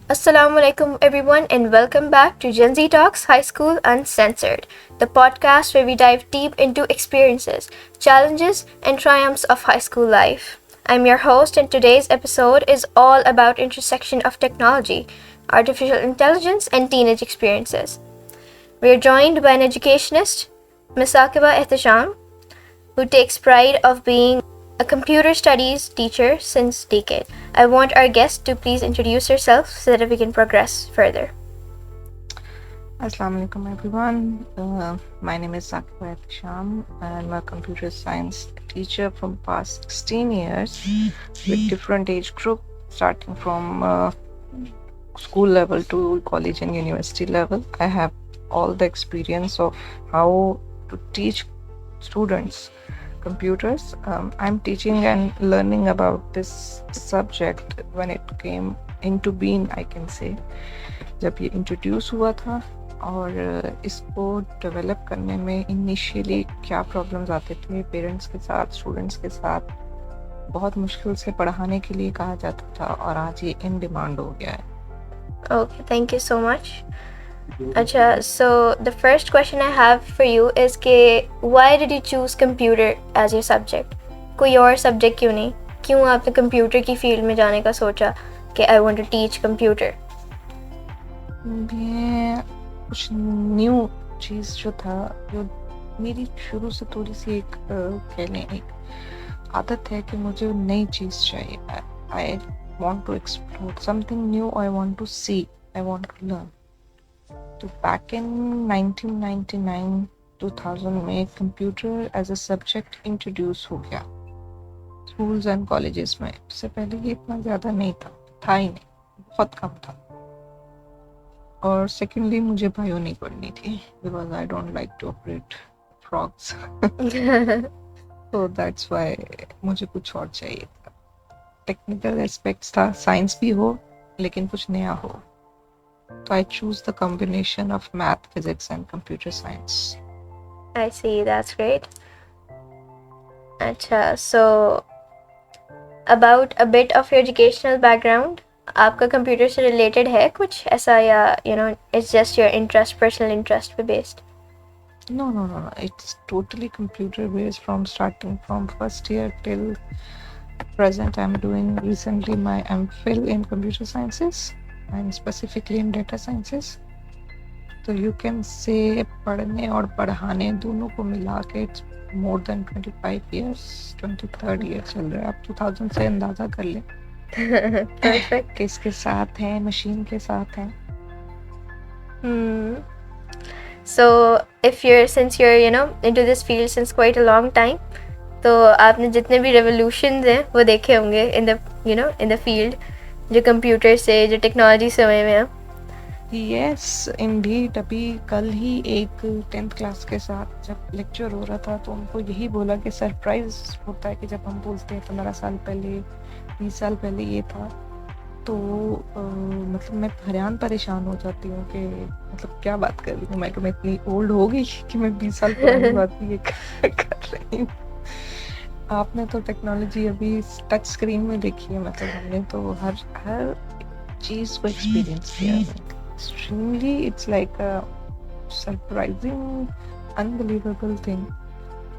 Assalamu alaikum, everyone, and welcome back to Gen Z Talks High School Uncensored, the podcast where we dive deep into experiences, challenges, and triumphs of high school life. I'm your host, and today's episode is all about intersection of technology, artificial intelligence, and teenage experiences. We are joined by an educationist, Ms. Akiba Ehtisham, who takes pride of being a computer studies teacher since decade. I want our guest to please introduce herself so that we can progress further. Assalamu alaikum everyone. My name is Akiba Ehtisham and I'm a computer science teacher from past 16 years with different age group starting from school level to college and university level. I have all the experience of how to teach students computers. I'm teaching and learning about this subject when it came into being, I can say. जब ये introduce हुआ था और इसको develop करने में initially क्या problems आते थे पेरेंट्स के साथ, स्टूडेंट्स के साथ, बहुत मुश्किल से पढ़ाने के लिए कहा जाता था और आज ये इन डिमांड हो गया है. Okay, thank you so much. Acha, so the first question I have for you is कि why did you choose computer as your subject? कोई और subject क्यों नहीं? क्यों आपने computer की field में जाने का सोचा कि I want to teach computer? मैं कुछ न्यू चीज़ जो था, जो मेरी शुरू से थोड़ी सी एक कह लें एक आदत है कि मुझे नई चीज़ चाहिए. आई want to explore something new. I want to see. I want to learn. तो back in 1999 2000 में computer as a subject introduce हो गया स्कूल्स एंड कॉलेजेस में. उससे पहले ये इतना ज़्यादा नहीं था ही नहीं, बहुत कम था. और सेकेंडली मुझे बायो नहीं पढ़नी थी because I don't like to operate frogs. तो दैट्स वाई मुझे कुछ और चाहिए था. टेक्निकल एस्पेक्ट्स था, साइंस भी हो लेकिन कुछ नया हो. So I choose the combination of math, physics, and computer science. I see, that's great. Acha, so about a bit of your educational background, आपका कंप्यूटर से रिलेटेड है कुछ ऐसा या it's just your interest, personal interest पे based? No. It's totally computer based from starting from first year till present. I'm doing recently my MPhil in computer sciences and specifically in data sciences. तो you can say पढ़ने और पढ़ाने दोनों को मिला के it's more than 25 years, 23rd year चल रहा है. आप 2000 से अंदाजा कर ले. Perfect. किसके साथ हैं, मशीन के साथ हैं. So since you're into this field since quite a long time, तो आपने जितने भी revolutions हैं वो देखे होंगे in the field जो कंप्यूटर से, जो टेक्नोलॉजी से हुए हैं. Yes Indeed. अभी कल ही एक 10th क्लास के साथ जब लेक्चर हो रहा था तो उनको यही बोला कि सरप्राइज होता है कि जब हम बोलते हैं 15 साल पहले, 20 साल पहले ये था, तो मतलब मैं हैरान परेशान हो जाती हूँ कि मतलब क्या बात कर रही हूँ मैं इतनी ओल्ड हो गई कि मैं 20 साल पुरानी बात भी ये कर रही हूँ. आपने तो टेक्नोलॉजी अभी टच स्क्रीन में देखी है, मतलब हमने तो हर चीज़ को एक्सपीरियंस किया है. Extremely, it's like a surprising, unbelievable thing.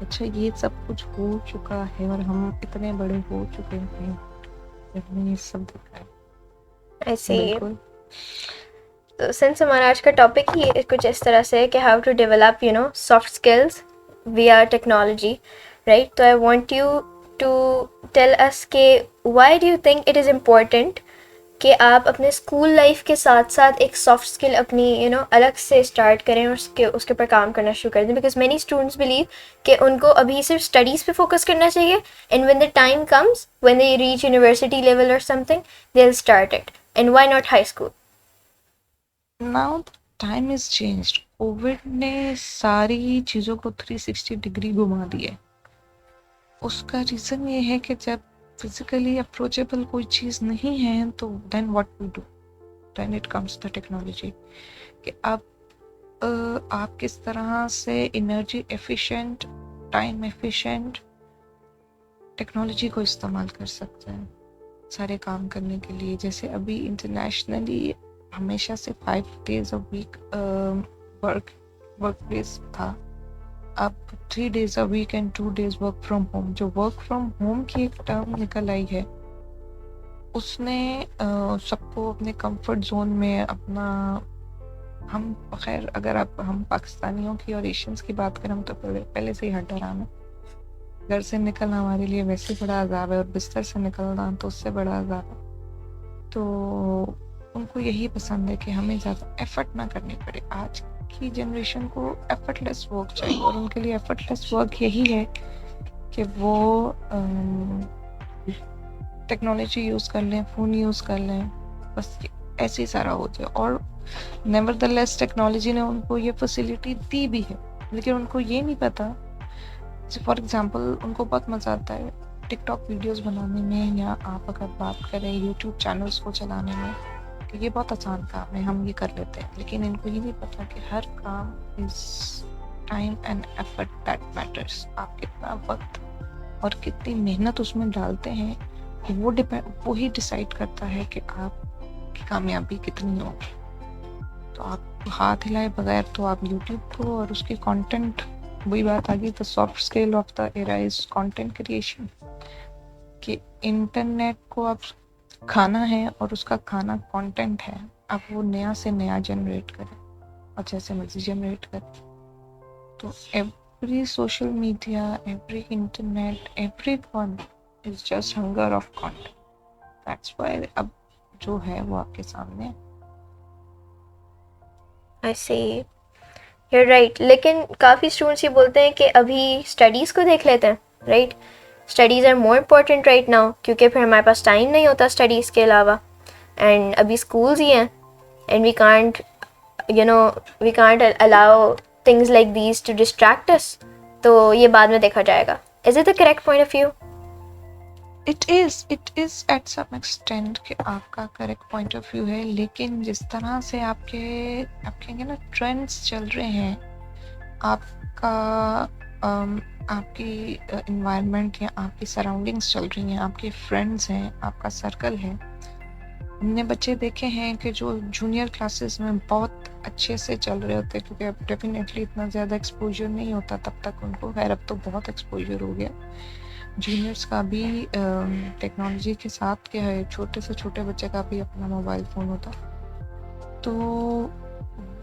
अच्छा ये सब कुछ हो चुका है और हम इतने बड़े हो चुके हैं जब हमने ये सब देखा है. I see. तो since हमारा आज का टॉपिक ही कुछ इस तरह से है कि how to develop soft skills via technology, right? So I want you to tell us कि why do you think it is important कि आप अपने स्कूल लाइफ के साथ साथ एक सॉफ्ट स्किल अपनी अलग से स्टार्ट करें और उसके ऊपर काम करना शुरू कर दें. बिकॉज मैनी स्टूडेंट्स बिलीव कि उनको अभी सिर्फ स्टडीज़ पे फोकस करना चाहिए and when the time comes, when they reach university level और something, they will start it. And why not high school? Now time is changed. COVID ने सारी चीज़ों को 360 डिग्री घुमा दिए. उसका रीज़न ये है कि जब फिजिकली अप्रोचेबल कोई चीज़ नहीं है तो then what we do, then it comes the technology. कि अब आप किस तरह से energy efficient, time efficient technology को इस्तेमाल कर सकते हैं. सारे काम करने के लिए। जैसे अभी इंटरनेशनली हमेशा से 5 days a week work place था, अब 3 days a week and 2 days work from home. जो वर्क फ्रॉम होम की एक टर्म निकल आई है, उसने सबको अपने कंफर्ट जोन में अपना, हम खैर अगर हम पाकिस्तानियों की और एशियंस की बात करें, हम तो पहले से ही हट डराना, घर से निकलना हमारे लिए वैसे बड़ा अजाब है, और बिस्तर से निकलना तो उससे बड़ा अजाब है। तो उनको यही पसंद है कि हमें ज़्यादा एफर्ट ना करनी पड़े। आज की जनरेशन को एफर्टलेस वर्क चाहिए, और उनके लिए एफर्टलेस वर्क यही है कि वो टेक्नोलॉजी यूज़ कर लें, फ़ोन यूज़ कर लें, बस ऐसे ही सारा हो जाए। और नेवरदलेस टेक्नोलॉजी ने उनको ये फैसिलिटी दी भी है, लेकिन उनको ये नहीं पता। फॉर एग्जांपल उनको बहुत मज़ा आता है टिकटॉक वीडियोस बनाने में, या आप अगर बात करें यूट्यूब चैनल्स को चलाने में, कि ये बहुत आसान काम है, हम ये कर लेते हैं। लेकिन इनको ये नहीं पता कि हर काम is time and effort that matters. आप कितना वक्त और कितनी मेहनत उसमें डालते हैं, वो ही डिसाइड करता है कि आपकी कामयाबी कितनी होगी। तो आप हाथ हिलाए बगैर तो आप यूट्यूब को और उसके कंटेंट, वही बात आ गई, the soft skill of the era is content creation, कि इंटरनेट को आप खाना है और उसका खाना कंटेंट है। अब वो नया से नया जनरेट करें और जैसे मर्जी जनरेट करें। तो every social media, every internet, every one is just hunger of content. That's why अब जो है वो आपके सामने है। I see. You're right. लेकिन काफ़ी स्टूडेंट्स ये बोलते हैं कि अभी स्टडीज़ को देख लेते हैं, right? Studies are more important right now, क्योंकि फिर हमारे पास टाइम नहीं होता स्टडीज़ के अलावा, एंड अभी स्कूल्स ही हैं, and we can't allow things like these to distract us, तो ये बाद में देखा जाएगा। Is it the correct point of view? It is at some extent कि आपका करेक्ट पॉइंट ऑफ व्यू है, लेकिन जिस तरह से आपके ना ट्रेंड्स चल रहे हैं, आपका आपकी इन्वायरमेंट या आपकी सराउंडिंग्स चल रही हैं, आपके फ्रेंड्स हैं, आपका सर्कल है। हमने बच्चे देखे हैं कि जो जूनियर क्लासेस में बहुत अच्छे से चल रहे होते हैं, क्योंकि अब डेफिनेटली इतना ज़्यादा एक्सपोजर नहीं होता तब तक उनको, खैर अब तो बहुत एक्सपोजर हो गया जूनियर्स का भी टेक्नोलॉजी के साथ, क्या है, छोटे से छोटे बच्चे का भी अपना मोबाइल फ़ोन होता। तो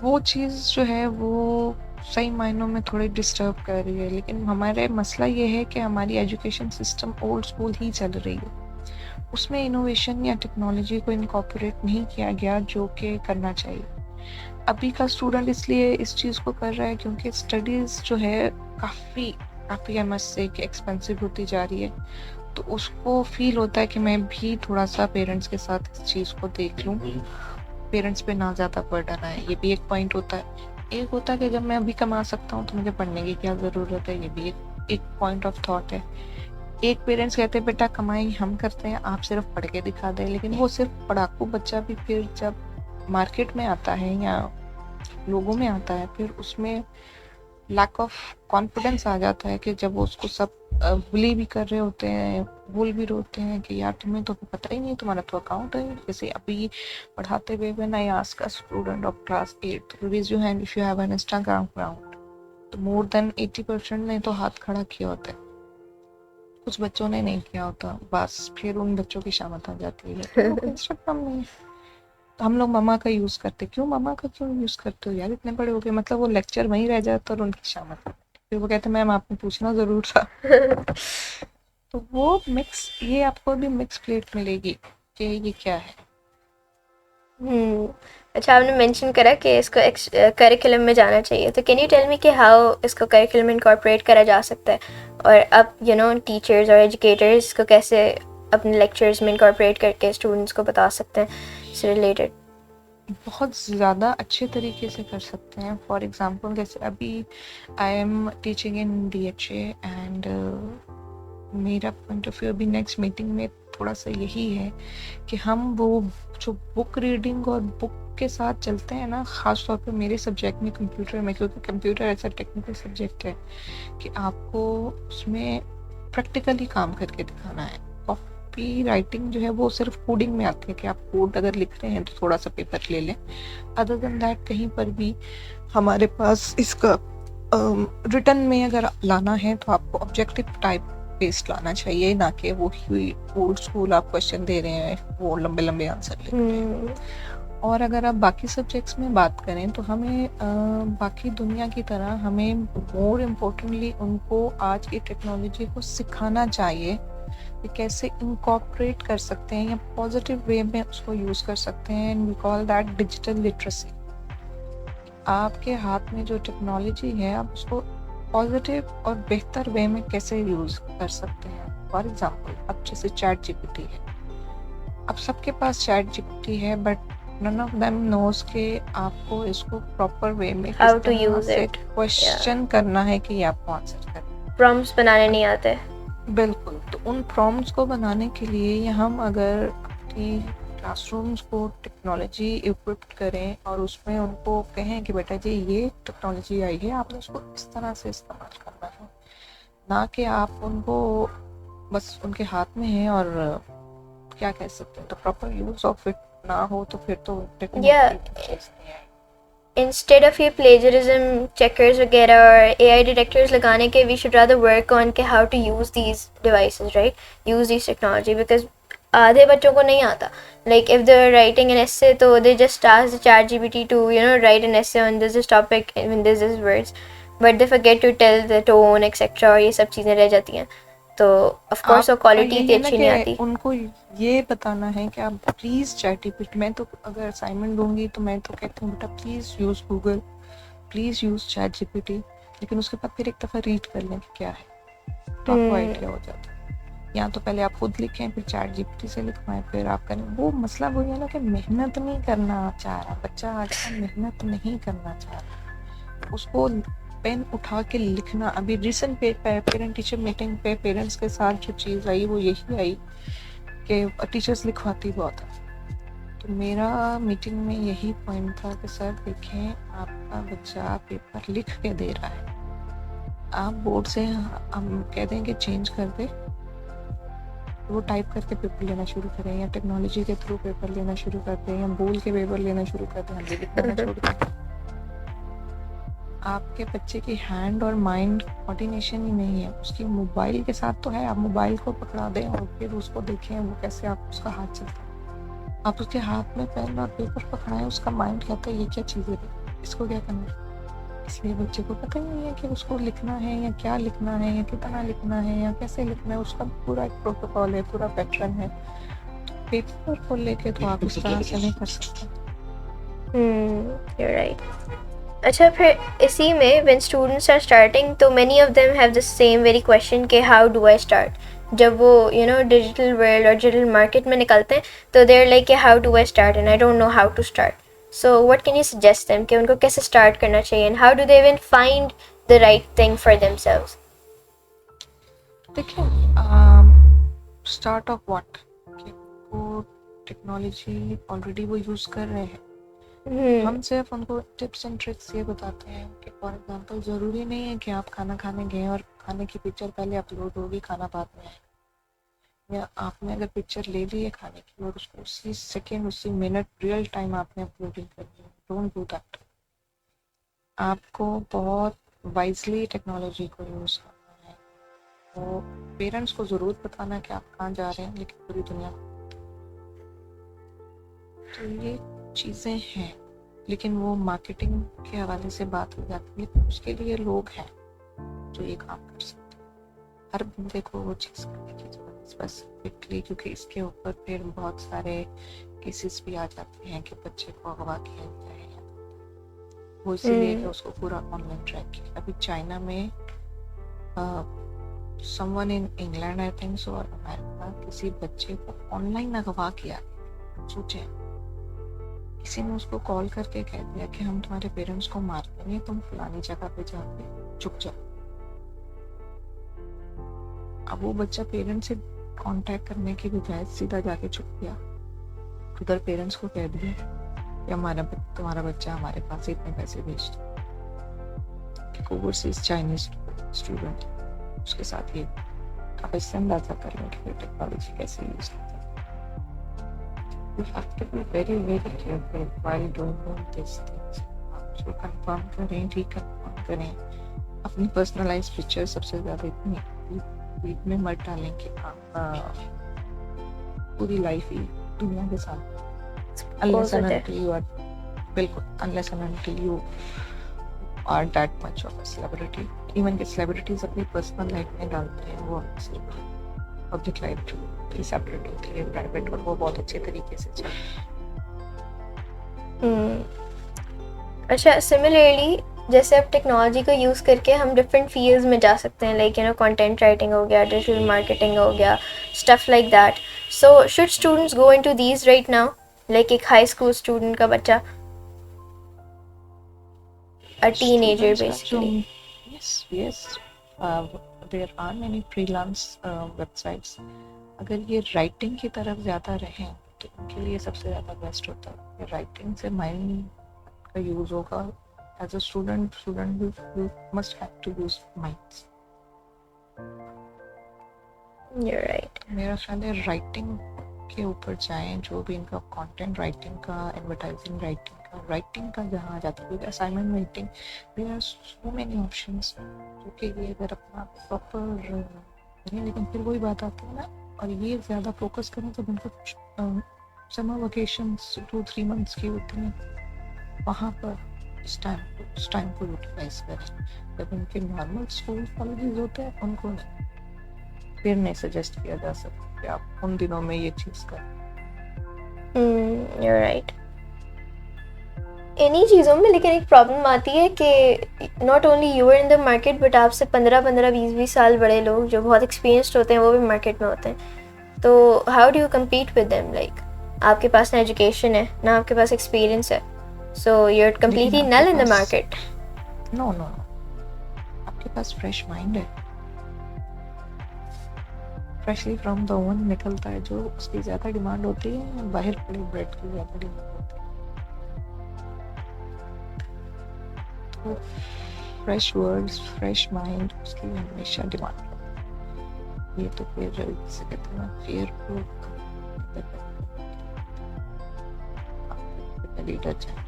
वो चीज़ जो है वो सही मायनों में थोड़ी डिस्टर्ब कर रही है। लेकिन हमारे मसला ये है कि हमारी एजुकेशन सिस्टम ओल्ड स्कूल ही चल रही है, उसमें इनोवेशन या टेक्नोलॉजी को इनकॉर्पोरेट नहीं किया गया जो कि करना चाहिए। अभी का स्टूडेंट इसलिए इस चीज़ को कर रहा है क्योंकि स्टडीज़ जो है काफ़ी आई मस्ट से कि एक्सपेंसिव होती जा रही है। तो उसको फील होता है कि मैं भी थोड़ा सा पेरेंट्स के साथ इस चीज़ को देख लूँ, पेरेंट्स पे ना ज़्यादा बर्डन आए। ये भी एक पॉइंट होता है। एक होता है कि जब मैं अभी कमा सकता हूँ तो मुझे पढ़ने की क्या ज़रूरत है, ये भी एक पॉइंट ऑफ थॉट है। एक पेरेंट्स कहते हैं बेटा कमाई हम करते हैं, आप सिर्फ पढ़ के दिखा दें। लेकिन वो सिर्फ पढ़ाकू बच्चा भी फिर जब मार्केट में आता है या लोगों में आता है, फिर उसमें लैक ऑफ कॉन्फिडेंस आ जाता है कि जब उसको सब बुली भी कर रहे होते हैं, बोल भी रहे होते हैं कि यार तुम्हें तो पता ही नहीं, तुम्हारा तो अकाउंट है। जैसे अभी पढ़ाते हुए when I ask a student of class 8 to raise your hand if you have an Instagram account, तो मोर देन 80% ने तो हाथ खड़ा किया होता है, कुछ बच्चों ने नहीं किया होता। बस फिर उन बच्चों की शामत आ जाती है इंस्टाग्राम नहीं, तो हम लोग मम्मा का यूज़ करते। क्यों मम्मा का क्यों यूज़ करते हो यार, इतने बड़े हो गए? मतलब वो लेक्चर वहीं रह जाता और उनकी शामत। फिर वो कहते मैम आपने पूछना ज़रूर था। तो वो मिक्स, ये आपको भी मिक्स प्लेट मिलेगी कि ये क्या है। अच्छा, आपने मेंशन करा कि इसको करिकुलम में जाना चाहिए, तो कैन यू टेल मी कि हाउ इसको करिकुलम इनकॉर्पोरेट करा जा सकता है, और अब टीचर्स और एजुकेटर्स को कैसे अपने लेक्चर्स में इनकॉर्पोरेट करके स्टूडेंट्स को बता सकते हैं इससे रिलेटेड? बहुत ज़्यादा अच्छे तरीके से कर सकते हैं। फॉर एग्ज़ाम्पल जैसे अभी I am teaching in DHA and मेरा पॉइंट ऑफ व्यू अभी नेक्स्ट मीटिंग में थोड़ा सा यही है कि हम वो जो बुक रीडिंग और बुक के साथ चलते हैं ना, ख़ास तौर पे मेरे सब्जेक्ट में कंप्यूटर में, क्योंकि कंप्यूटर ऐसा टेक्निकल सब्जेक्ट है कि आपको उसमें प्रैक्टिकली काम करके दिखाना है। कॉपी राइटिंग जो है वो सिर्फ कोडिंग में आती है कि आप कोड अगर लिख रहे हैं तो थोड़ा सा पेपर ले लें। अदर देन दैट कहीं पर भी हमारे पास इसका रिटर्न में अगर लाना है तो आपको ऑब्जेक्टिव टाइप बेस्ड लाना चाहिए, ना कि वो ओल्ड स्कूल आप क्वेश्चन दे रहे हैं वो लंबे लंबे आंसर लिख रहे हैं। और अगर आप बाकी सब्जेक्ट्स में बात करें तो हमें बाकी दुनिया की तरह हमें मोर इम्पोर्टेंटली उनको आज की टेक्नोलॉजी को सिखाना चाहिए कि कैसे इनकॉर्पोरेट कर सकते हैं या पॉजिटिव वे में उसको यूज़ कर सकते हैं। And we call that digital literacy. आपके हाथ में जो टेक्नोलॉजी है आप उसको पॉजिटिव और बेहतर वे में कैसे यूज़ कर सकते हैं। फॉर एग्जांपल अब जैसे चैट जीपीटी है, अब सबके पास चैट जीपीटी है but none of them knows कि आपको इसको प्रॉपर वे में How किस to तरह use से it. क्वेश्चन करना है कि आपको आंसर करना। प्रॉम्प्ट्स बनाने नहीं आते। बिल्कुल, तो उन प्रॉम्प्ट्स को बनाने के लिए हम अगर अपनी क्लासरूम्स को टेक्नोलॉजी इक्विप्ड करें और उसमें उनको कहें कि बेटा जी ये टेक्नोलॉजी आई है, आपने उसको इस तरह से इस्तेमाल करना है, ना कि आप उनको बस उनके हाथ में है और क्या कह सकते हैं तो प्रॉपर यूज ऑफ इट ना हो तो फिर तो Instead of ये plagiarism checkers वगैरह और AI detectors लगाने के, we should rather work on के how to use these devices, right? Use these technology because आधे बच्चों को नहीं आता. Like if they're writing an essay, तो they just ask the ChatGPT to write an essay on this topic and this words, but they forget to tell the tone etc. और ये सब चीज़ें रह जाती हैं. तो ऑफ कोर्स वो क्वालिटी इतनी अच्छी नहीं आती। उनको ये बताना है कि आप प्लीज़ चैटजीपीटी, मैं तो अगर असाइनमेंट दूंगी तो मैं तो कहती हूँ बेटा please use Google, please use ChatGPT, लेकिन उसके बाद फिर एक दफ़ा रीड कर लें कि क्या है तो आपको आइडिया हो जाता है। या तो पहले आप खुद लिखें फिर चैटजीपीटी से लिखवाएं फिर आप करें। वो मसला वही है ना कि मेहनत नहीं करना चाह रहा बच्चा, आजकल मेहनत नहीं करना चाह रहा, उसको पेन उठा के लिखना। अभी रिसेंट पेरेंट टीचर मीटिंग पे पेरेंट्स के साथ जो चीज़ आई वो यही आई कि टीचर्स लिखवाती बहुत है। तो मेरा मीटिंग में यही पॉइंट था कि सर देखें आपका बच्चा पेपर लिख के दे रहा है, आप बोर्ड से हम कह दें कि चेंज कर दे, वो टाइप करके पेपर लेना शुरू करें या टेक्नोलॉजी के थ्रू पेपर लेना शुरू कर दें या बोल के पेपर लेना शुरू कर दें, हम लिखना छोड़ दें। आपके बच्चे की हैंड और माइंड कोऑर्डिनेशन ही नहीं है, उसकी मोबाइल के साथ तो है, आप मोबाइल को पकड़ा दें और फिर उसको देखें वो कैसे आप उसका हाथ चलता है, आप उसके हाथ में पेन और पेपर पकड़ाएं, उसका माइंड कहता है ये क्या चीज़ है, इसको क्या करना है। इसलिए बच्चे को पता ही नहीं है कि उसको लिखना है या क्या लिखना है या कितना लिखना है या कैसे लिखना है, उसका पूरा एक प्रोटोकॉल है, पूरा पैटर्न है। तो पेपर को लेके तो आप इस तरह से नहीं कर सकते। You're right. अच्छा फिर इसी में when students are starting तो many of them have the same very question कि how do I start। जब वो डिजिटल वर्ल्ड और डिजिटल मार्केट में निकलते हैं तो they're like how do I start and I don't know how to start। So what can you suggest them कि उनको कैसे start करना चाहिए and how do they even find the right thing for themselves। देखिए start of what, वो technology already वो use कर रहे हैं, हम सिर्फ उनको टिप्स एंड ट्रिक्स ये बताते हैं कि फॉर एग्जांपल ज़रूरी नहीं है कि आप खाना खाने गए और खाने की पिक्चर पहले अपलोड होगी खाना बाद में आए, या आपने अगर पिक्चर ले ली है खाने की और उसको उसी सेकेंड उसी मिनट रियल टाइम आपने अपलोडिंग कर दी, डोंट डू दैट। आपको बहुत वाइजली टेक्नोलॉजी को यूज़ करना है। तो पेरेंट्स को ज़रूर बताना कि आप कहाँ जा रहे हैं, लेकिन पूरी दुनिया तो ये चीज़ें हैं, लेकिन वो मार्केटिंग के हवाले से बात हो जाती है, तो उसके लिए लोग हैं जो ये काम कर सकते हैं। हर बंदे को वो चीज़ करने की जरूरत स्पेसिफिकली, क्योंकि इसके ऊपर फिर बहुत सारे केसेस भी आ जाते हैं कि बच्चे को अगवा किया गया है, वो इसीलिए कि उसको पूरा ऑनलाइन ट्रैक किया। अभी चाइना में someone in England I think so और अमेरिका किसी बच्चे को ऑनलाइन अगवा किया। सोचें, किसी ने उसको कॉल करके कह दिया कि हम तुम्हारे पेरेंट्स को मार देंगे, तुम फलानी जगह पे जाके छुप जाओ। अब वो बच्चा पेरेंट्स से कांटेक्ट करने की बजाय सीधा जाके छुप गया, उधर पेरेंट्स को कह दिया कि तुम्हारा बच्चा हमारे पास इतने पैसे भेजता, ओवरसीज चाइनीज स्टूडेंट, उसके साथ ये आप इससे अंदाजा कर लो कि टेक्नोलॉजी कैसे यूज करते हैं. You have to be very very careful while doing all these things. आप जो कंफर्म करें, रिकन्फर्म करें. अपनी पर्सनलाइज पिक्चर सबसे ज़्यादा इतनी फीड में मत डालें कि आप पूरी लाइफ ही दुनिया के साथ unless and until you are बिल्कुल unless and until you are that much of a celebrity. Even के celebrities अपनी पर्सनल लाइफ में डालते हैं, वो पब्लिक लाइफ जो सेपरेट होती है प्राइवेट, और वो बहुत अच्छे तरीके से चलती है. अच्छा, सिमिलरली जैसे अब टेक्नोलॉजी को यूज़ करके हम डिफरेंट फील्ड्स में जा सकते हैं, लाइक कंटेंट राइटिंग हो गया, डिजिटल मार्केटिंग हो गया, stuff like that. So should students go into these right now, like एक हाई स्कूल स्टूडेंट का बच्चा, a teenager basically? Yes. There are many freelance websites. अगर ये राइटिंग की तरफ ज़्यादा रहें तो उनके लिए सबसे ज़्यादा बेस्ट होता है. राइटिंग से माइंड का यूज़ होगा. As a student you must have to use minds. You're right. मेरा ख्याल है राइटिंग के ऊपर जाएं, जो भी इनका कंटेंट राइटिंग का, एडवर्टाइजिंग राइटिंग का जहाँ जाता है, क्योंकि assignment writing there are so many options जो कि ये अगर अपना प्रॉपर करें. लेकिन फिर वही बात आती है ना, और ये ज़्यादा फोकस करें तो उनको समर वेकेशंस 2-3 मंथ्स की होती हैं, वहाँ पर इस टाइम को यूटिलाइज करें. जब उनके नॉर्मल स्कूल कॉलेजेस होते हैं उनको फिर नहीं सजेस्ट किया जा सकता कि आप उन दिनों में ये चीज़ करें. You're right. इन्हीं चीज़ों में लेकिन एक प्रॉब्लम आती है कि not only you are in the market, but आपसे 15-20 साल बड़े लोग जो बहुत एक्सपीरियंस्ड होते हैं वो भी मार्केट में होते हैं. तो how do you compete with them? Like आपके पास ना एजुकेशन है ना आपके पास एक्सपीरियंस है, so you are completely null in the market. No, आपके पास फ्रेश माइंड है, फ्रेशली फ्रॉम द ओवन निकलता है, जो उसकी ज़्यादा डिमांड होती है. बाहर पड़े ब्रेड की ज़्यादा डिमांड होती है. तो फ्रेश वर्ड्स, फ्रेश माइंड, उसकी हमेशा डिमांड है. ये तो फिर जैसे कहते हैं फिर लीडर चाहिए.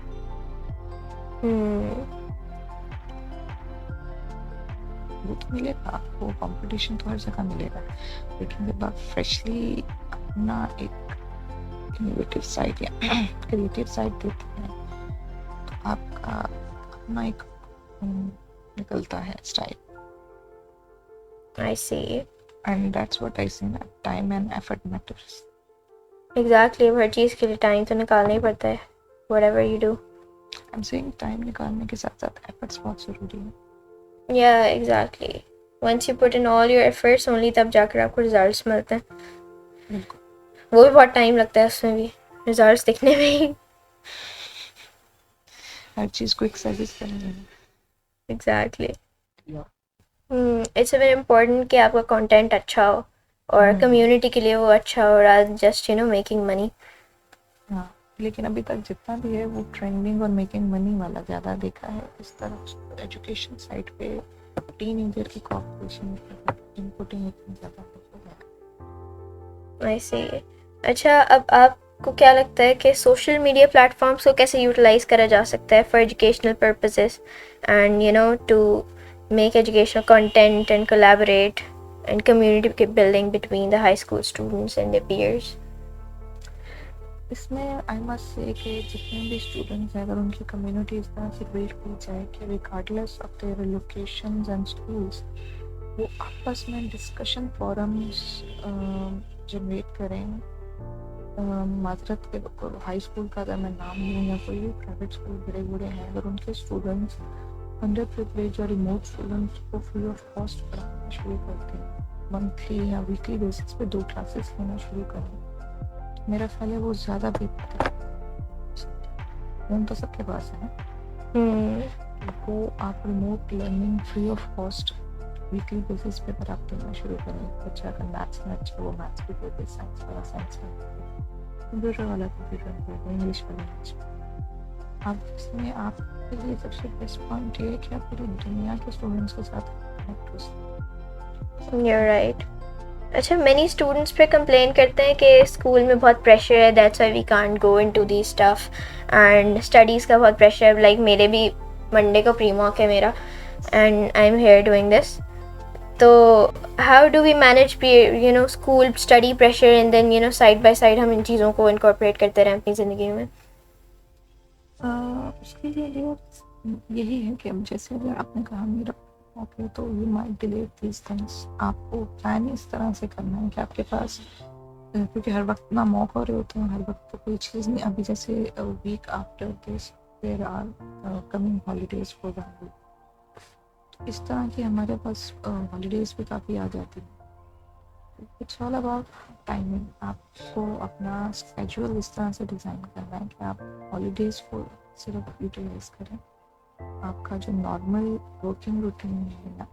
वो तो मिलेगा आपको, कंपटीशन तो हर जगह मिलेगा, लेकिन जब आप फ्रेशली अपना एक इनोवेटिव साइड या क्रिएटिव साइड देते हैं तो आपका अपना एक निकलता है style. I see. And that's what I say, that time and effort matters. Exactly. हर चीज़ के लिए टाइम तो निकालना ही पड़ता है, whatever you do. I'm saying time निकालने के साथ साथ efforts बहुत ज़रूरी है. Yeah, exactly. Once you put in all your efforts, only तब जाकर आपको results मिलते हैं. बिल्कुल. वो भी बहुत टाइम लगता है उसमें भी, results दिखने में ही. हर चीज़ को एक सजेस्ट करने में. Exactly. Yeah. It's very important कि आपका content अच्छा हो और community के लिए वो अच्छा हो, rather just making money. हाँ, लेकिन अभी तक जितना भी है वो ट्रेंडिंग और मेकिंग मनी वाला ज़्यादा देखा है. इस तरफ एजुकेशन साइड पे टीनेजर की कॉपरेशन इनपुटिंग इतनी ज़्यादा हो गया. I see. अच्छा, अब आपको क्या लगता है कि सोशल मीडिया प्लेटफॉर्म्स को कैसे यूटिलाइज करा जा सकता है for educational purposes and to make educational content and collaborate and community building between the high school students and their peers? इसमें आई मस्ट से कि जितने भी स्टूडेंट्स हैं, अगर उनकी कम्युनिटी इस तरह से बिल्ड की जाए कि regardless of their locations and schools वो आपस में डिस्कशन फोरम्स जनरेट करें. माजरत के हाई स्कूल का अगर मैं नाम लूँ या कोई भी प्राइवेट स्कूल बड़े हैं, अगर उनके स्टूडेंट्स अंडर प्रिविलेज और रिमोट स्टूडेंट्स को फ्री ऑफ कॉस्ट पढ़ाना शुरू करते हैं, मंथली या वीकली बेसिस पे 2 क्लासेस लेना शुरू करें, मेरा ख्याल है वो ज़्यादा बेहतर है. फोन तो सबके पास है ना, वो आप remote learning free of cost weekly basis पे अगर आप देना शुरू करें. बच्चा अगर मैथ्स में अच्छा वो मैथ्स भी दे दे, साइंस वाला साइंस में, कंप्यूटर वाला कंप्यूटर में, इंग्लिश वाला इंग्लिश में. आप इसमें आपके लिए सबसे बेस्ट पॉइंट ये है कि आप पूरी दुनिया के स्टूडेंट्स के साथ कनेक्ट हो सकते. You're right. अच्छा, मेनी स्टूडेंट्स पे कंप्लेन करते हैं कि स्कूल में बहुत प्रेशर है, that's why we can't go into the stuff, and studies का बहुत प्रेशर है, लाइक मेरे भी मंडे को प्री मॉक है मेरा, and I am here doing this. तो how do we manage school study pressure and then side by side हम इन चीज़ों को इनकॉर्पोरेट करते रहें अपनी ज़िंदगी में? उसके लिए यही है कि जैसे अगर आपने कहा मेरा ओके तो you might delay these things, आपको प्लान इस तरह से करना है कि आपके पास क्योंकि हर वक्त ना मौका रहे होते हैं, हर वक्त तो कोई चीज़ नहीं. अभी जैसे week after this there are coming holidays for the week, तो इस तरह की हमारे पास हॉलीडेज भी काफ़ी आ जाती है. It's all about timing. आपको अपना स्केड्यूल इस तरह से डिज़ाइन करना है कि आप हॉलीडेज़ को सिर्फ यूटिलाइज करें. आपका जो नॉर्मल वर्किंग रूटीन है ना,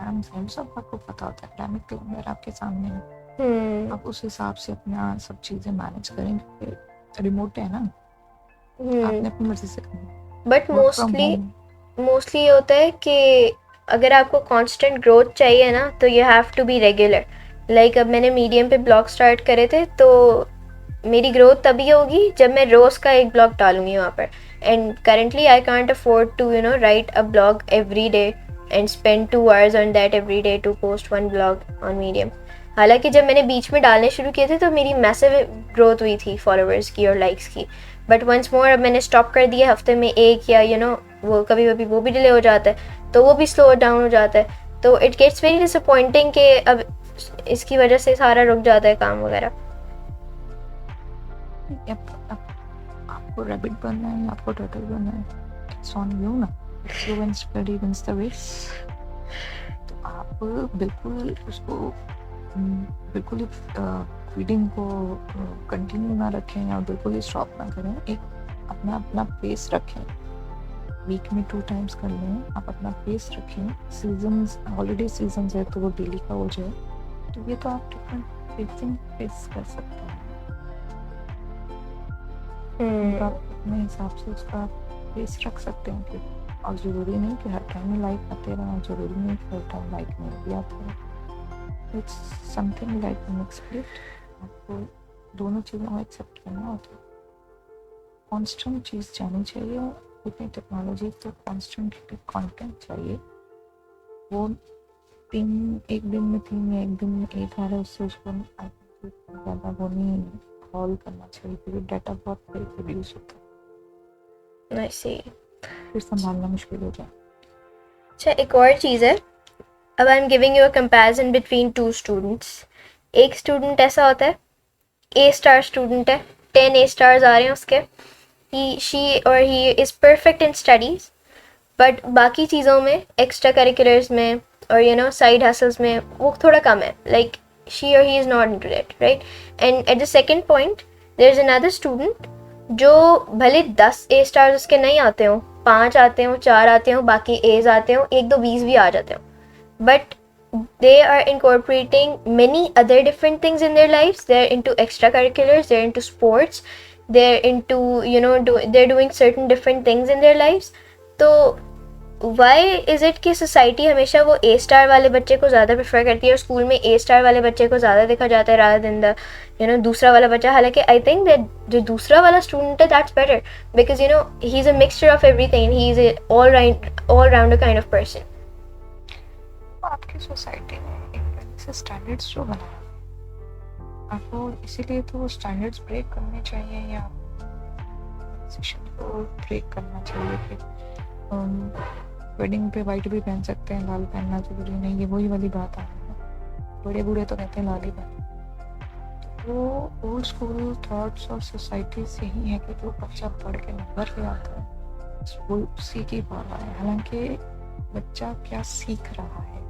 एग्जाम सब आपको पता होता है, एकेडमिक कैलेंडर आपके सामने है, आप उस हिसाब से अपना सब चीज़ें मैनेज करें. रिमोट है ना, आपने अपनी मर्जी से करना. बट वर्क फ्रॉम मोस्टली ये होता है कि अगर आपको कांस्टेंट ग्रोथ चाहिए ना, तो you have to be regular. Like अब मैंने मीडियम पे ब्लॉग स्टार्ट करे थे, तो मेरी ग्रोथ तभी होगी जब मैं रोज़ का एक ब्लॉग डालूंगी वहाँ पर. And currently I can't afford to write a blog every day and spend 2 hours on that every day to post 1 blog on Medium. हालांकि जब मैंने बीच में डालने शुरू किए थे तो मेरी मैसिव ग्रोथ हुई थी फॉलोअर्स की और लाइक्स की. बट वंस मोर अब मैंने स्टॉप कर दिया, हफ्ते में एक, या वो कभी कभी वो भी डिले हो जाता है, तो वो भी स्लो डाउन हो जाता है. तो इट गेट्स वेरी डिसअपॉइंटिंग कि अब इसकी वजह से सारा रुक जाता है काम वगैरह. आपको रैबिट बनना है, आपको टर्टल बनना है, इट्स ऑन यू ना. Slow and study wins the race. तो आप बिल्कुल उसको बिल्कुल फीडिंग को कंटिन्यू ना रखें और बिल्कुल ही स्टॉप ना करें. एक अपना अपना पेस रखें. वीक में 2 times कर लें, आप अपना पेस रखें. सीजन्स, हॉलीडे सीजन्स है तो वो डेली का हो जाए, तो ये तो आप डिफरेंट पेसिंग पेस कर सकते हैं. आप अपने हिसाब से उसका पेस रख सकते हैं कि, और ज़रूरी नहीं कि हर टाइम में लाइक आते रहें, जरूरी नहीं कि हर टाइम लाइक नहीं भी आते रहें. It's something like mix plate. आपको दोनों चीज़ों को एक्सेप्ट करना होता है. कॉन्स्टेंट चीज़ जानी चाहिए. इतनी टेक्नोलॉजी तो कॉन्स्टेंट कंटेंट चाहिए. वो एक दिन में 3 या एक दिन में 1 आ रहा है, उससे उसको ज़्यादा वो नहीं हॉल करना चाहिए, क्योंकि डाटा बहुत प्रोड्यूस होता है. I see. फिर संभालना मुश्किल हो जाए. अच्छा, एक और चीज़ है. अब I am giving you a comparison between 2 students. एक स्टूडेंट ऐसा होता है, A* स्टूडेंट है, 10 A* आ रहे हैं उसके, he is perfect in studies, but बाकी चीज़ों में, एक्स्ट्रा करिकुलर्स में और साइड हसल्स में वो थोड़ा कम है. Like she or he is not into it, right? And at the second point, there is another student जो भले 10 A* उसके नहीं आते हो, 5 आते हो, 4 आते हो, बाकी A's आते हो, 1-2 B's भी आ जाते हो, but they are incorporating many other different things in their lives. They're into extracurriculars, they're into sports, they're into they're doing certain different things in their lives. तो वाई इज़ इट कि society हमेशा वो A* वाले बच्चे को ज़्यादा prefer करती है और स्कूल में A* वाले बच्चे को ज़्यादा देखा जाता है रादर देन द दूसरा वाला बच्चा. हालांकि आई थिंक दैट जो दूसरा वाला स्टूडेंट है, that's better, because he is a mixture of everything, he is all rounder kind of person. आपकी सोसाइटी ने एक तरह से स्टैंडर्ड्स जो बनाया, आपको इसीलिए तो वो स्टैंडर्ड्स ब्रेक करने चाहिए, या पोजीशन को ब्रेक करना चाहिए कि वेडिंग पे वाइट भी पहन सकते हैं, लाल पहनना जरूरी नहीं. ये वही वाली बात आ रही है. बड़े बूढ़े तो कहते हैं लाल ही पहन. वो ओल्ड स्कूल थॉट्स और सोसाइटी से ही है कि जो बच्चा पढ़ के नंबर पे आता है वो सीख ही पा रहा है. हालांकि बच्चा क्या सीख रहा है,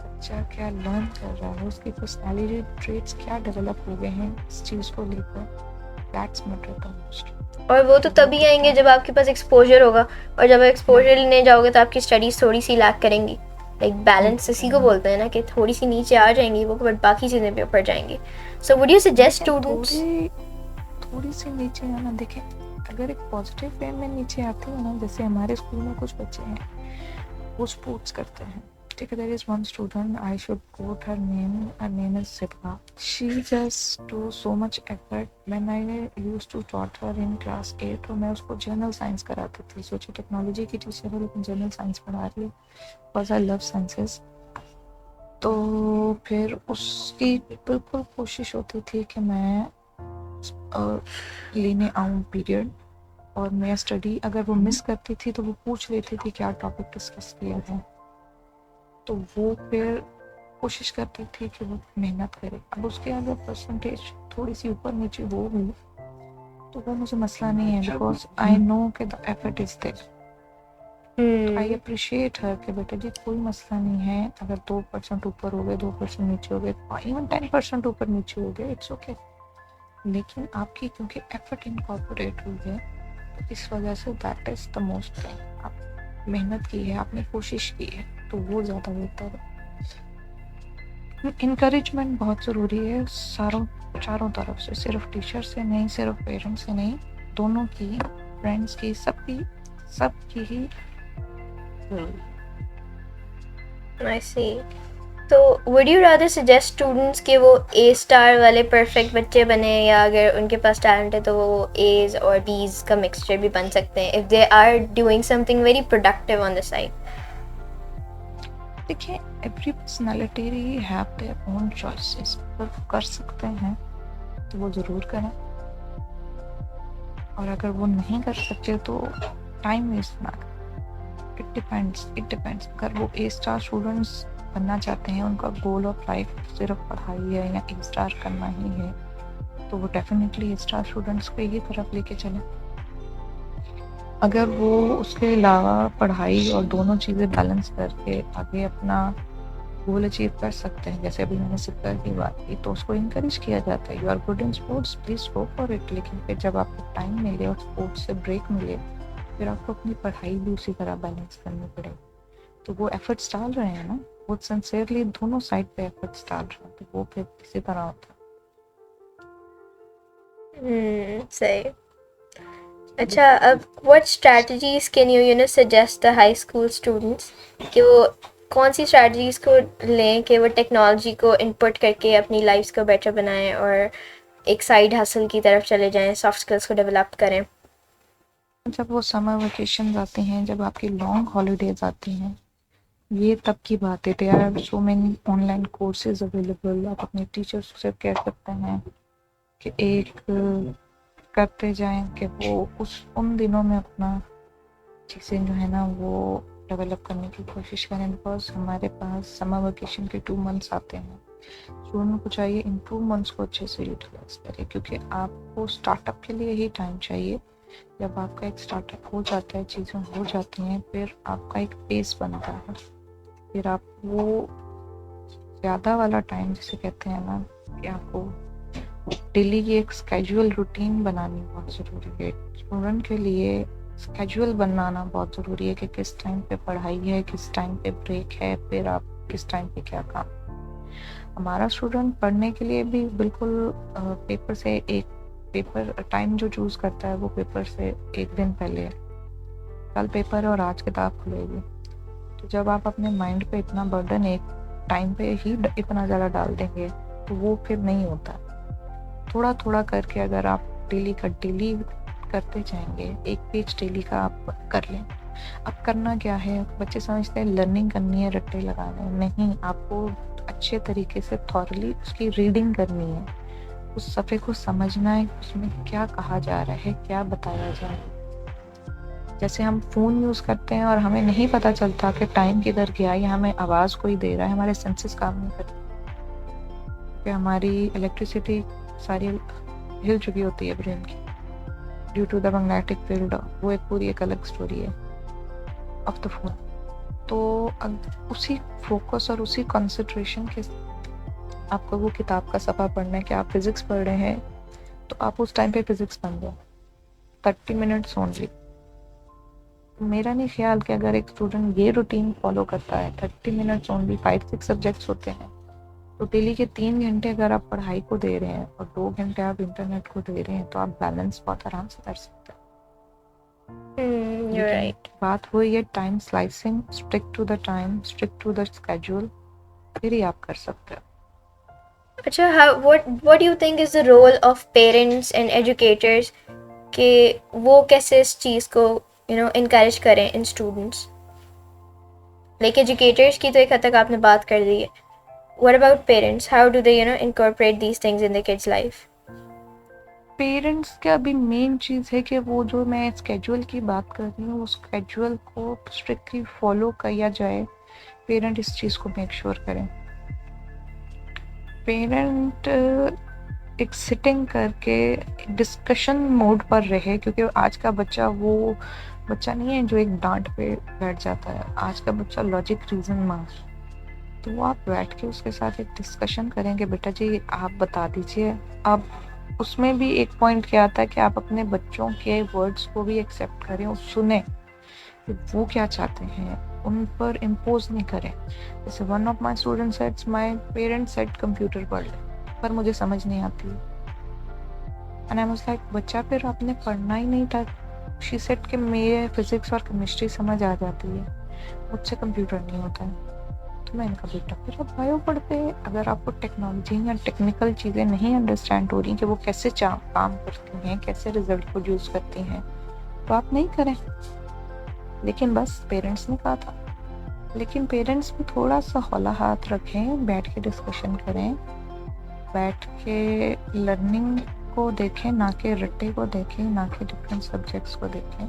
बच्चा क्या लर्न कर रहा है, उसकी पर्सनैलिटी ट्रेट्स क्या डेवलप हो गए हैं इस चीज़ को लेकर, दैट्स मैटर द मोस्ट. और वो तो तभी आएंगे जब आपके पास एक्सपोजर होगा, और जब एक्सपोजर लेने जाओगे तो आपकी स्टडीज़ थोड़ी सी लैक करेंगी. लाइक बैलेंस इसी को बोलते हैं ना, कि थोड़ी सी नीचे आ जाएंगी वो, बट बाकी चीज़ें पे ऊपर जाएंगी. So would you suggest students थोड़ी सी नीचे आना? देखें, अगर एक पॉजिटिव वे में नीचे आती हो ना, जैसे हमारे स्कूल में कुछ बच्चे हैं वो स्पोर्ट्स करते हैं, particular, there is one student, I should quote her name. Her name is Sibha. She just do so much effort. When I used to taught her in class 8, तो मैं उसको जनरल साइंस कराती थी. सोचिए technology की teacher है लेकिन general science पढ़ा रही है, बिकॉज आई लव साइंसेस. तो फिर उसकी बिल्कुल कोशिश होती थी कि मैं लेने आऊँ पीरियड, और मैं स्टडी अगर वो मिस करती थी तो वो पूछ लेती थी क्या टॉपिक डिस्कस किया है. तो वो फिर कोशिश करती थी कि वो मेहनत करे. अब उसके अगर परसेंटेज थोड़ी सी ऊपर नीचे हो गई तो वो मुझे मसला नहीं है, बिकॉज आई नो कि the effort is there. I appreciate हर कि बेटा जी कोई मसला नहीं है, अगर 2% ऊपर हो गए, 2% नीचे हो गए, इवन 10% ऊपर नीचे हो गए, इट्स ओके. लेकिन आपकी क्योंकि एफर्ट इनकॉर्पोरेट हुई है तो इस वजह say that is the most thing. आप मेहनत की है, आपने कोशिश की है, तो वो ज़्यादा बेहतर है. इंकरेजमेंट बहुत ज़रूरी है चारों तरफ से, सिर्फ टीचर से नहीं, सिर्फ पेरेंट्स से नहीं, दोनों की, फ्रेंड्स की, सबकी ही जरूरी. I see. तो would you rather suggest students कि वो A star वाले perfect बच्चे बने, या अगर उनके पास टैलेंट है तो वो A's और B's का मिक्सचर भी बन सकते हैं if they are doing something very productive on the side? देखिए, every personality have their own choices. पर कर सकते हैं तो वो ज़रूर करें, और अगर वो नहीं कर सकते तो टाइम वेस्ट ना करें. It depends. अगर वो ए स्टार स्टूडेंट्स बनना चाहते हैं, उनका गोल ऑफ लाइफ सिर्फ पढ़ाई है या ए स्टार करना ही है, तो वो डेफिनेटली ए स्टार स्टूडेंट्स को ही तरफ लेके चलें. अगर वो उसके अलावा पढ़ाई और दोनों चीज़ें बैलेंस करके आगे अपना गोल अचीव कर सकते हैं, जैसे अभी मैंने सिक्का की बात की, तो उसको इनकरेज किया जाता है. You are good in sports, please go for it. लेकिन फिर जब आपको टाइम मिले और स्पोर्ट्स से ब्रेक मिले, फिर आपको अपनी पढ़ाई भी उसी तरह बैलेंस करनी पड़ेगी. तो वो एफर्ट्स डाल रहे हैं ना, वो सिंसियरली दोनों साइड पे एफर्ट्स डाल रहे हैं, तो वो फिर इसी तरह होता है. सही. अच्छा, अब what strategies can you suggest the high school students कि वो कौन सी strategies को लें कि वो टेक्नोलॉजी को इनपुट करके अपनी लाइफ्स को बेटर बनाएं और एक साइड हसल की तरफ चले जाएं, सॉफ्ट स्किल्स को डेवलप करें? जब वो समर वेकेशन आते हैं, जब आपकी लॉन्ग हॉलीडेज आती हैं, ये तब की बात है. There are so many online courses available. आप अपने टीचर्स से कह सकते हैं कि एक करते जाएं कि वो उन दिनों में अपना चीज़ें जो है ना वो डेवलप करने की कोशिश करें. बिकॉज हमारे पास समर वेकेशन के 2 मंथ्स आते हैं. स्टूडेंट को चाहिए इन 2 मंथ्स को अच्छे से यूटिलाइज करें, क्योंकि आपको स्टार्टअप के लिए ही टाइम चाहिए. जब आपका एक स्टार्टअप हो जाता है, चीज़ें हो जाती हैं, फिर आपका एक बेस बनता है. फिर आप वो ज़्यादा वाला टाइम जिसे कहते हैं ना कि आपको डेली की एक स्केड्यूल रूटीन बनानी बहुत ज़रूरी है. स्टूडेंट के लिए स्केड्यूल बनाना बहुत ज़रूरी है कि किस टाइम पे पढ़ाई है, किस टाइम पे ब्रेक है, फिर आप किस टाइम पे क्या काम. हमारा स्टूडेंट पढ़ने के लिए भी बिल्कुल पेपर से एक पेपर टाइम जो चूज़ करता है वो पेपर से एक दिन पहले, कल पेपर है और आज किताब खुलेगी. तो जब आप अपने माइंड पे इतना बर्डन एक टाइम पे ही इतना ज़्यादा डाल देंगे तो वो फिर नहीं होता. थोड़ा थोड़ा करके अगर आप डेली करते जाएंगे, एक पेज डेली का आप कर लें. अब करना क्या है, बच्चे समझते हैं लर्निंग करनी है, रट्टे लगाने नहीं. आपको अच्छे तरीके से थॉरली उसकी रीडिंग करनी है, उस सफ़े को समझना है, उसमें क्या कहा जा रहा है, क्या बताया जा रहा है. जैसे हम फ़ोन यूज़ करते हैं और हमें नहीं पता चलता कि टाइम किधर गया, या हमें आवाज़ कोई दे रहा है, हमारे सेंसेस काम नहीं करते कि हमारी इलेक्ट्रिसिटी सारी हिल चुकी होती है ब्रेन की due to the magnetic field. वो एक पूरी एक अलग स्टोरी है ऑफ द फोन. तो उसी फोकस और उसी कंसंट्रेशन के आपको वो किताब का सफ़ा पढ़ना है कि आप फिज़िक्स पढ़ रहे हैं तो आप उस टाइम पे फिज़िक्स पढ़ दो 30 मिनट्स ओनली. मेरा नहीं ख्याल कि अगर एक स्टूडेंट ये रूटीन फॉलो करता है 30 मिनट्स ओनली, 5-6 सब्जेक्ट्स होते हैं, तो डेली के 3 घंटे अगर आप पढ़ाई को दे रहे हैं और 2 घंटे आप इंटरनेट को दे रहे हैं, तो आप बैलेंस बहुत आराम से कर सकते हैं. You're लेकिन right. बात हुई है time slicing, stick to the time, stick to the schedule, फिर ही आप कर सकते हो। अच्छा, what do you think is the role of parents and educators कि वो कैसे इस चीज़ को encourage करें in students? Like educators की तो एक हद तक आपने बात कर दी है. What about parents? How do they incorporate these things in the kids' life? Parents का भी मेन चीज़ है कि वो जो मैं स्केड्यूल की बात कर रही हूँ, उस स्केड्यूल को स्ट्रिक्टली फॉलो किया जाए। पेरेंट इस चीज़ को मेक श्योर करें। पेरेंट एक सिटिंग करके डिस्कशन मोड पर रहे, क्योंकि आज का बच्चा वो बच्चा नहीं है जो एक डांट पे बैठ जाता है। आज का बच्चा लॉजिक रीजन मांगे, तो वो आप बैठ के उसके साथ एक डिस्कशन करेंगे, बेटा जी आप बता दीजिए। अब उसमें भी एक पॉइंट क्या आता है कि आप अपने बच्चों के वर्ड्स को भी एक्सेप्ट करें और सुने कि वो क्या चाहते हैं, उन पर इम्पोज नहीं करें। जैसे one of my student sets my parents set computer पढ़ ले, पर मुझे समझ नहीं आती। एंड आई वाज लाइक, बच्चा फिर आपने पढ़ना ही नहीं था। शी सेट कि मेरे फिजिक्स और केमिस्ट्री समझ आ जाती है, मुझसे कंप्यूटर नहीं होता है। तो मैंने कहा बेटा फिर आप बायो पढ़ते। अगर आपको टेक्नोलॉजी या टेक्निकल चीज़ें नहीं अंडरस्टैंड हो रही कि वो कैसे काम करती हैं, कैसे रिजल्ट प्रोड्यूस करती हैं, तो आप नहीं करें। लेकिन बस पेरेंट्स ने कहा था। लेकिन पेरेंट्स भी थोड़ा सा हौला हाथ रखें, बैठ के डिस्कशन करें, बैठ के लर्निंग को देखें, ना कि रट्टे को देखें, ना कि डिफरेंट सब्जेक्ट्स को देखें।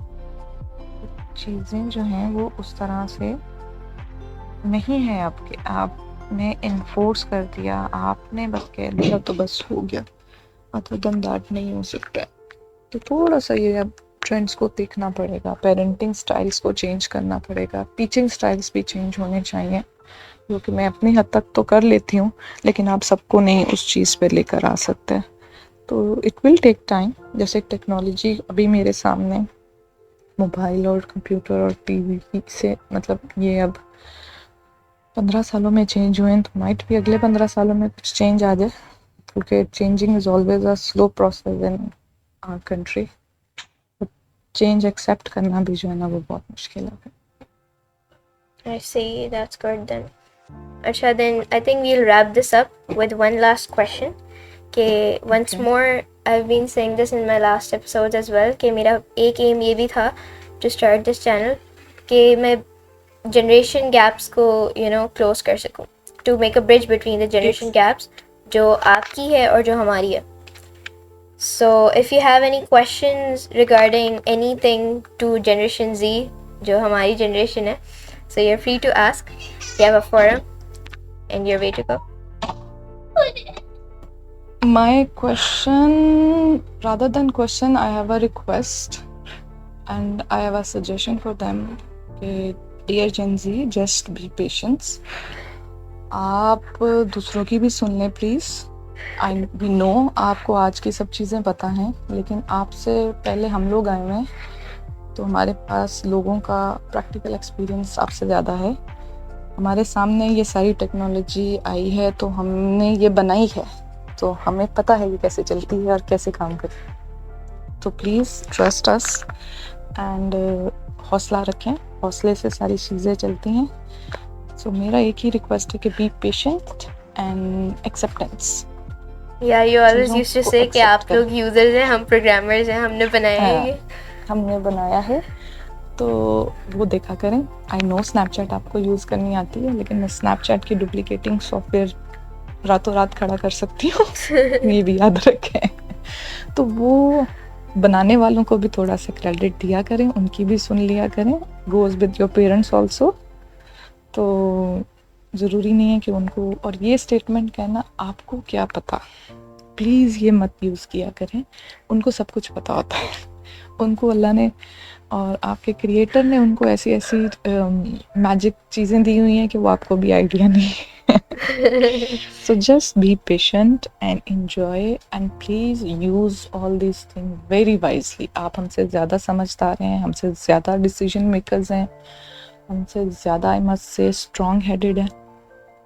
चीज़ें जो हैं वो उस तरह से नहीं है आपके, आपने इन्फोर्स कर दिया, आपने बस कह दिया तो बस हो गया, अदर देन दैट नहीं हो सकता है। तो थोड़ा सा ये अब ट्रेंड्स को देखना पड़ेगा, पेरेंटिंग स्टाइल्स को चेंज करना पड़ेगा, टीचिंग स्टाइल्स भी चेंज होने चाहिए, क्योंकि मैं अपनी हद तक तो कर लेती हूँ, लेकिन आप सबको नहीं उस चीज़ पे लेकर आ सकते। तो इट विल टेक टाइम। जैसे टेक्नोलॉजी अभी मेरे सामने मोबाइल और कंप्यूटर और टीवी से, मतलब ये अब 15 सालों में चेंज हुए हैं, तो माइट भी अगले 15 सालों में कुछ चेंज आ जाए, क्योंकि changing is always a slow process in our country. Change accept करना भी जो है ना वो बहुत मुश्किल है। I see, that's good then. Acha, then I think we'll wrap this up with one last question. कि once Okay. more, I've been saying this in my last episodes as well कि मेरा एक aim ये भी था to start this channel कि मैं generation gaps को close कर सकूँ, to make a bridge between the generation gaps जो आपकी है और जो हमारी है. So if you have any questions regarding anything to Generation Z जो हमारी generation है, so you're free to ask. You have a forum and you're way to go. My question, rather than question, I have a request and I have a suggestion for them. Dear Gen Z, just be patient. आप दूसरों की भी सुन लें please. We know आपको आज की सब चीज़ें पता हैं, लेकिन आपसे पहले हम लोग आए हुए हैं, तो हमारे पास लोगों का प्रैक्टिकल एक्सपीरियंस आपसे ज़्यादा है। हमारे सामने ये सारी टेक्नोलॉजी आई है, तो हमने ये बनाई है, तो हमें पता है ये कैसे चलती है और कैसे काम करती है। तो प्लीज़ ट्रस्ट अस एंड हौसला रखें, हौसले से सारी चीज़ें चलती हैं। सो मेरा एक ही रिक्वेस्ट है कि be patient and acceptance. Yeah, you always used to say कि आप लोग यूजर्स हैं, हम प्रोग्रामर्स हैं, हमने बनाया है ये। हमने बनाया है, तो वो देखा करें। आई नो स्नैपचैट आपको यूज़ करनी आती है, लेकिन मैं स्नैपचैट की डुप्लीकेटिंग सॉफ्टवेयर रातों रात खड़ा कर सकती हूँ ये भी याद रखें। तो वो बनाने वालों को भी थोड़ा सा क्रेडिट दिया करें, उनकी भी सुन लिया करें। Goes with your parents also. तो ज़रूरी नहीं है कि उनको, और ये स्टेटमेंट कहना आपको क्या पता, प्लीज़ ये मत यूज़ किया करें। उनको सब कुछ पता होता है, उनको अल्लाह ने और आपके क्रिएटर ने उनको ऐसी ऐसी मैजिक चीज़ें दी हुई हैं कि वो आपको भी आइडिया नहीं है। So just be patient and enjoy and please use all these things very wisely. आप हमसे ज़्यादा समझदार हैं, हमसे ज़्यादा डिसीजन मेकर्स हैं, हमसे ज़्यादा I must say strong headed है,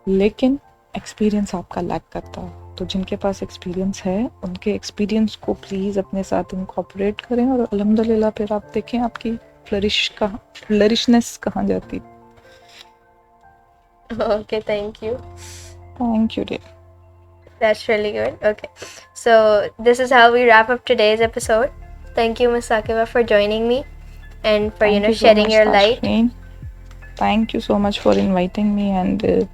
लेकिन एक्सपीरियंस आपका लैक करता है। तो जिनके पास एक्सपीरियंस है, उनके एक्सपीरियंस को प्लीज़ अपने साथ इनकॉर्पोरेट करें, और अल्हम्दुलिल्लाह फिर आप देखें आपकी फ्लरिशनेस कहाँ जाती. Okay, thank you. Thank you, dear. That's really good. Okay. So this is how we wrap up today's episode. Thank you, Ms. Sakiba, for joining me and for Thank you so shedding much, your light. Tashreen. Thank you so much for inviting me and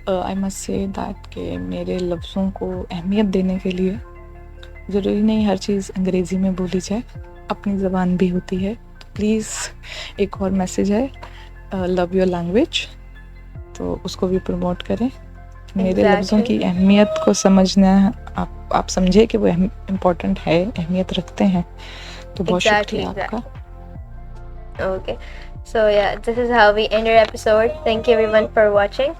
I must say that कि मेरे लफ्ज़ों को अहमियत देने के लिए ज़रूरी नहीं हर चीज़ अंग्रेज़ी में बोली जाए, अपनी ज़बान भी होती है. तो प्लीज़ एक और मैसेज है, लव योर लैंग्वेज, तो उसको भी प्रमोट करें. मेरे लफ्ज़ों की अहमियत को समझना, आप समझे कि वो इम्पोर्टेंट है, अहमियत रखते हैं, तो बहुत शुक्रिया आपका. Okay, so yeah, this is how we end our episode. Thank you everyone for watching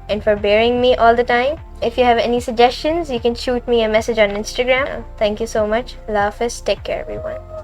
and for bearing me all the time. If you have any suggestions, you can shoot me a message on Instagram. Thank you so much. Allah Hafiz. Take care, everyone.